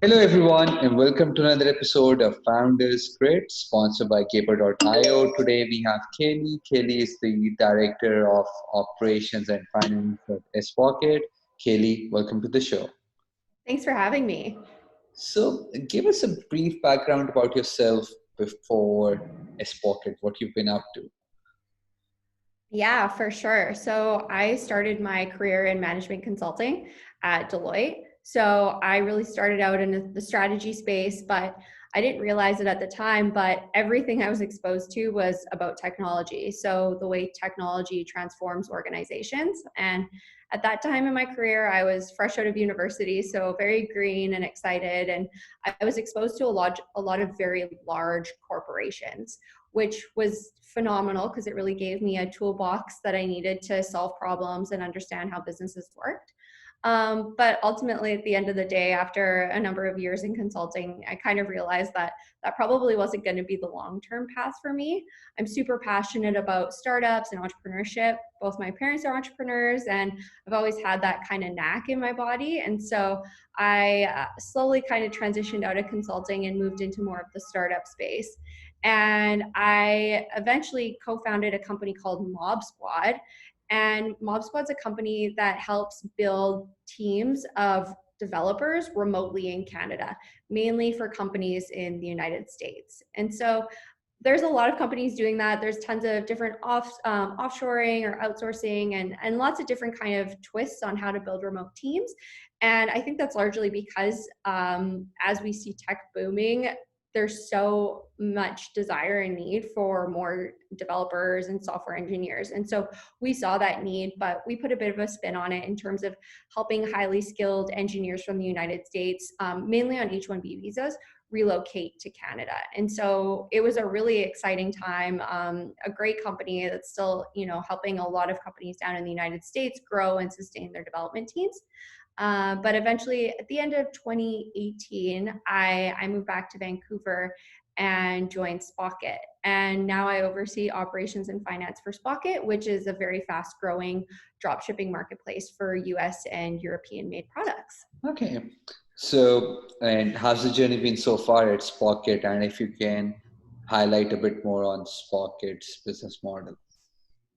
Hello, everyone, and welcome to another episode of Founders Grid, sponsored by Caper.io. Today we have Kaylee. Kaylee is the Director of Operations and Finance at Spocket. Kaylee, welcome to the show. Thanks for having me. So, give us a brief background about yourself before Spocket, what you've been up to. Yeah, for sure. So I started my career in management consulting at Deloitte. So I really started out in the strategy space, but I didn't realize it at the time. But everything I was exposed to was about technology. So the way technology transforms organizations. And at that time in my career, I was fresh out of university, so very green and excited. And I was exposed to a lot of very large corporations, which was phenomenal because it really gave me a toolbox that I needed to solve problems and understand how businesses worked. But ultimately, at the end of the day, after a number of years in consulting, I kind of realized that that probably wasn't going to be the long-term path for me. I'm super passionate about startups and entrepreneurship. Both my parents are entrepreneurs, and I've always had that kind of knack in my body. And so I slowly kind of transitioned out of consulting and moved into more of the startup space. And I eventually co-founded a company called Mob Squad. And Mob Squad's a company that helps build teams of developers remotely in Canada, mainly for companies in the United States. And so there's a lot of companies doing that. There's tons of different offshoring or outsourcing and lots of different kind of twists on how to build remote teams. And I think that's largely because as we see tech booming, there's so much desire and need for more developers and software engineers. And so we saw that need, but we put a bit of a spin on it in terms of helping highly skilled engineers from the United States, mainly on H-1B visas, relocate to Canada. And so it was a really exciting time, a great company that's still, helping a lot of companies down in the United States grow and sustain their development teams. But eventually, at the end of 2018, I moved back to Vancouver and joined Spocket. And now I oversee operations and finance for Spocket, which is a very fast growing dropshipping marketplace for US and European made products. Okay. So, and how's the journey been so far at Spocket? And if you can highlight a bit more on Spocket's business model.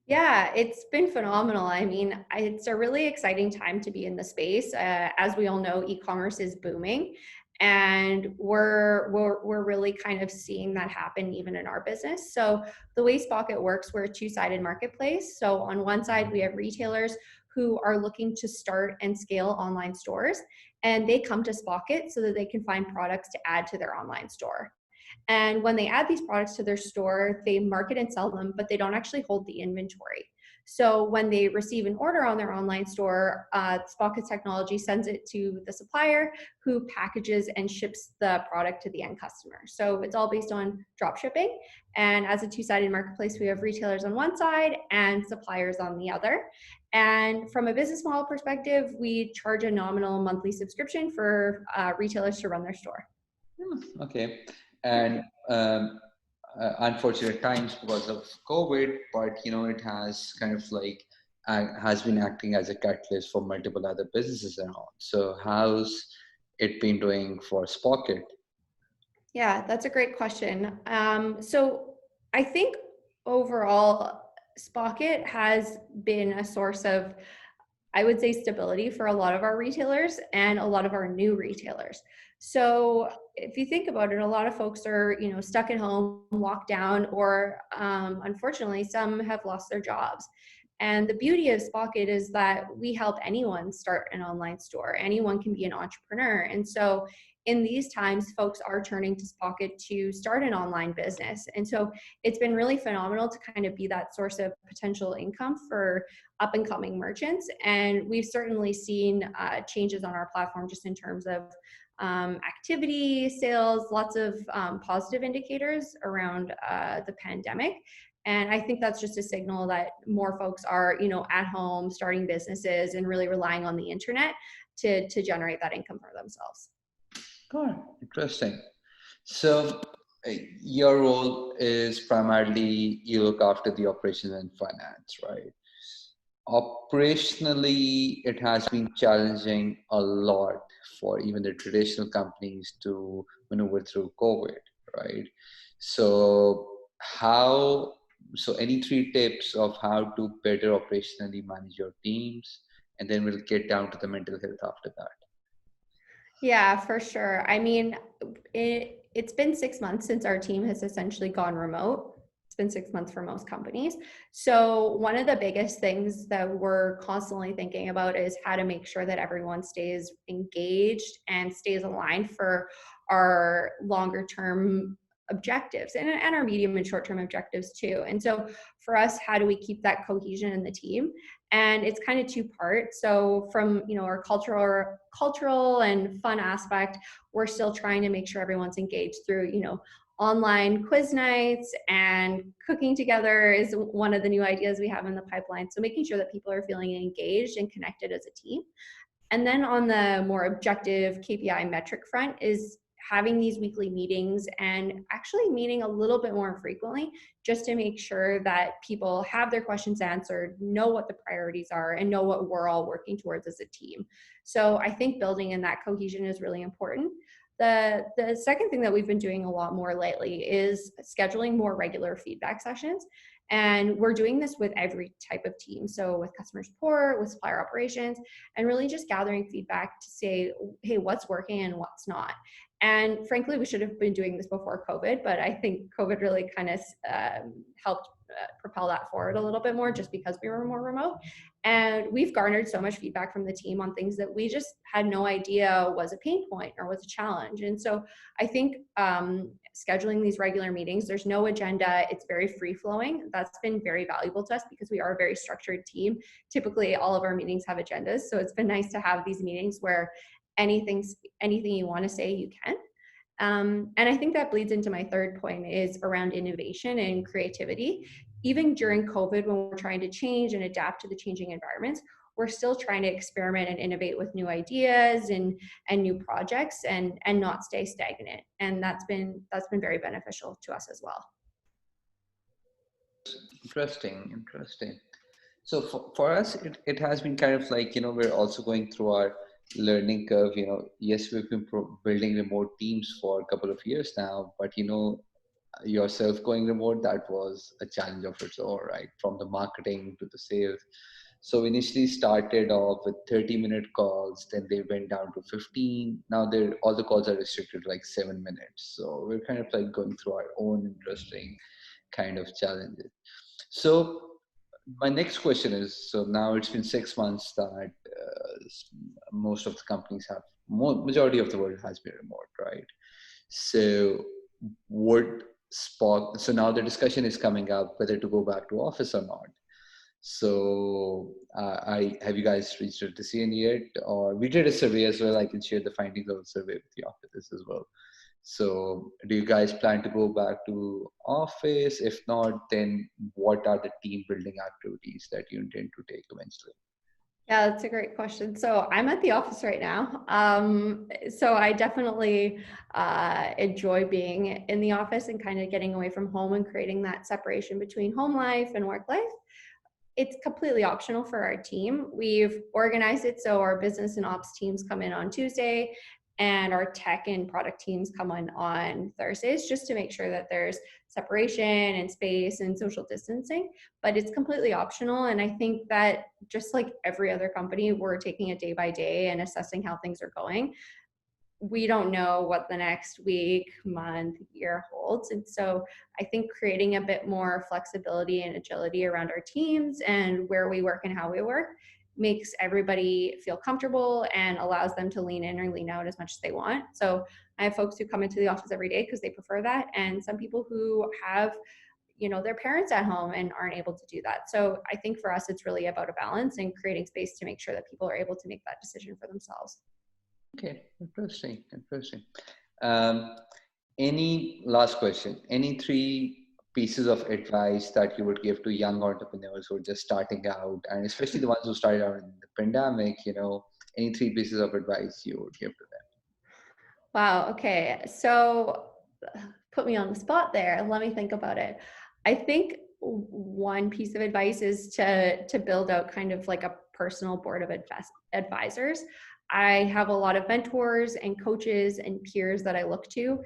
Yeah, it's been phenomenal. I mean, it's a really exciting time to be in the space. As we all know, e-commerce is booming, and we're really kind of seeing that happen even in our business. So the way Spocket works, we're a two-sided marketplace. So on one side, we have retailers who are looking to start and scale online stores, and they come to Spocket so that they can find products to add to their online store. And when they add these products to their store, they market and sell them, but they don't actually hold the inventory. So when they receive an order on their online store, Spocket Technology sends it to the supplier who packages and ships the product to the end customer. So it's all based on drop shipping. And as a two-sided marketplace, we have retailers on one side and suppliers on the other. And from a business model perspective, we charge a nominal monthly subscription for retailers to run their store. Okay. And unfortunate times because of COVID, but it has kind of like has been acting as a catalyst for multiple other businesses and all. So how's it been doing for Spocket? Yeah, that's a great question. So I think overall, Spocket has been a source of, I would say, stability for a lot of our retailers and a lot of our new retailers. So if you think about it, a lot of folks are, stuck at home, locked down, or unfortunately, some have lost their jobs. And the beauty of Spocket is that we help anyone start an online store. Anyone can be an entrepreneur. And so in these times, folks are turning to Spocket to start an online business. And so it's been really phenomenal to kind of be that source of potential income for up and coming merchants. And we've certainly seen changes on our platform just in terms of activity, sales, lots of positive indicators around the pandemic. And I think that's just a signal that more folks are, at home starting businesses and really relying on the internet to generate that income for themselves. Oh, interesting. So your role is primarily you look after the operations and finance, right? Operationally, it has been challenging a lot. for even the traditional companies to maneuver through COVID, right? So how, so any three tips of how to better operationally manage your teams, and then we'll get down to the mental health after that. Yeah, for sure. I mean, it's been 6 months since our team has essentially gone remote. It's been 6 months for most companies. So, one of the biggest things that we're constantly thinking about is how to make sure that everyone stays engaged and stays aligned for our longer term objectives and our medium and short term objectives too. And so, for us, how do we keep that cohesion in the team? And it's kind of two parts. So from our cultural and fun aspect, we're still trying to make sure everyone's engaged through online quiz nights, and cooking together is one of the new ideas we have in the pipeline. So making sure that people are feeling engaged and connected as a team. And then on the more objective KPI metric front is having these weekly meetings and actually meeting a little bit more frequently, just to make sure that people have their questions answered, know what the priorities are, and know what we're all working towards as a team. So I think building in that cohesion is really important. The second thing that we've been doing a lot more lately is scheduling more regular feedback sessions. And we're doing this with every type of team. So with customer support, with supplier operations, and really just gathering feedback to say, hey, what's working and what's not. And frankly, we should have been doing this before COVID, but I think COVID really kind of helped propel that forward a little bit more, just because we were more remote. And we've garnered so much feedback from the team on things that we just had no idea was a pain point or was a challenge. And so I think scheduling these regular meetings, there's no agenda, it's very free flowing. That's been very valuable to us because we are a very structured team. Typically, all of our meetings have agendas. So it's been nice to have these meetings where anything you want to say, you can. And I think that bleeds into my third point is around innovation and creativity. Even during COVID, when we're trying to change and adapt to the changing environments, we're still trying to experiment and innovate with new ideas and new projects, and not stay stagnant. And that's been very beneficial to us as well. Interesting. So for us, it has been kind of like, we're also going through our learning curve. Yes, we've been building remote teams for a couple of years now, but yourself going remote, that was a challenge of its own, right? From the marketing to the sales. So we initially started off with 30-minute calls, then they went down to 15. Now all the calls are restricted to like 7 minutes. So we're kind of like going through our own interesting kind of challenges. So my next question is, so now it's been 6 months that most of the companies have, majority of the world has been remote, right? So would Spock, so now the discussion is coming up whether to go back to office or not. So I have you guys reached a decision yet? Or we did a survey as well. I can share the findings of the survey with the office as well. So do you guys plan to go back to office? If not, then what are the team building activities that you intend to take eventually? Yeah, that's a great question. So I'm at the office right now. So I definitely enjoy being in the office and kind of getting away from home and creating that separation between home life and work life. It's completely optional for our team. We've organized it so our business and ops teams come in on Tuesday, and our tech and product teams come on Thursdays, just to make sure that there's separation and space and social distancing. But it's completely optional. And I think that just like every other company, we're taking it day by day and assessing how things are going. We don't know what the next week, month, year holds. And so I think creating a bit more flexibility and agility around our teams and where we work and how we work makes everybody feel comfortable and allows them to lean in or lean out as much as they want. So I have folks who come into the office every day because they prefer that, and some people who have their parents at home and aren't able to do that. So I think for us, it's really about a balance and creating space to make sure that people are able to make that decision for themselves. Okay, interesting. Um, any last question? Any three pieces of advice that you would give to young entrepreneurs who are just starting out, and especially the ones who started out in the pandemic? Any three pieces of advice you would give to them? Wow. Okay. So put me on the spot there. Let me think about it. I think one piece of advice is to build out kind of like a personal board of advisors. I have a lot of mentors and coaches and peers that I look to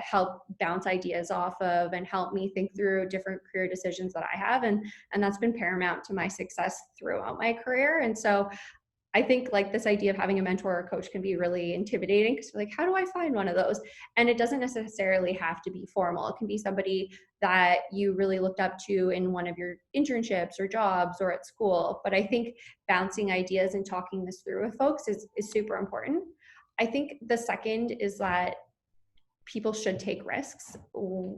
help bounce ideas off of and help me think through different career decisions that I have. And that's been paramount to my success throughout my career. And so I think like this idea of having a mentor or coach can be really intimidating because like, how do I find one of those? And it doesn't necessarily have to be formal. It can be somebody that you really looked up to in one of your internships or jobs or at school. But I think bouncing ideas and talking this through with folks is super important. I think the second is that people should take risks,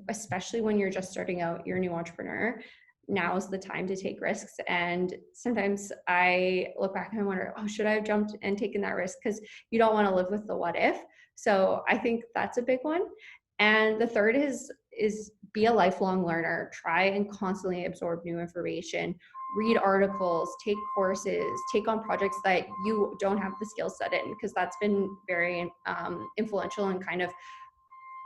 especially when you're just starting out, you're a new entrepreneur. Now is the time to take risks. And sometimes I look back and I wonder, oh, should I have jumped and taken that risk? Because you don't want to live with the what if. So I think that's a big one. And the third is be a lifelong learner. Try and constantly absorb new information, read articles, take courses, take on projects that you don't have the skill set in, because that's been very influential in kind of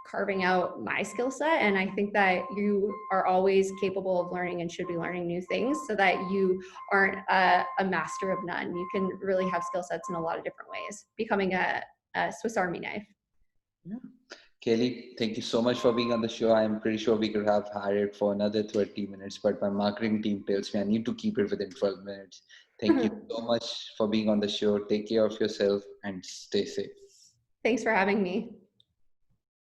carving out my skill set. And I think that you are always capable of learning and should be learning new things so that you aren't a master of none. You can really have skill sets in a lot of different ways, becoming a Swiss Army knife. Yeah. Kaylee, thank you so much for being on the show. I'm pretty sure we could have hired for another 30 minutes, but my marketing team tells me I need to keep it within 12 minutes. Thank you so much for being on the show. Take care of yourself and stay safe. Thanks for having me.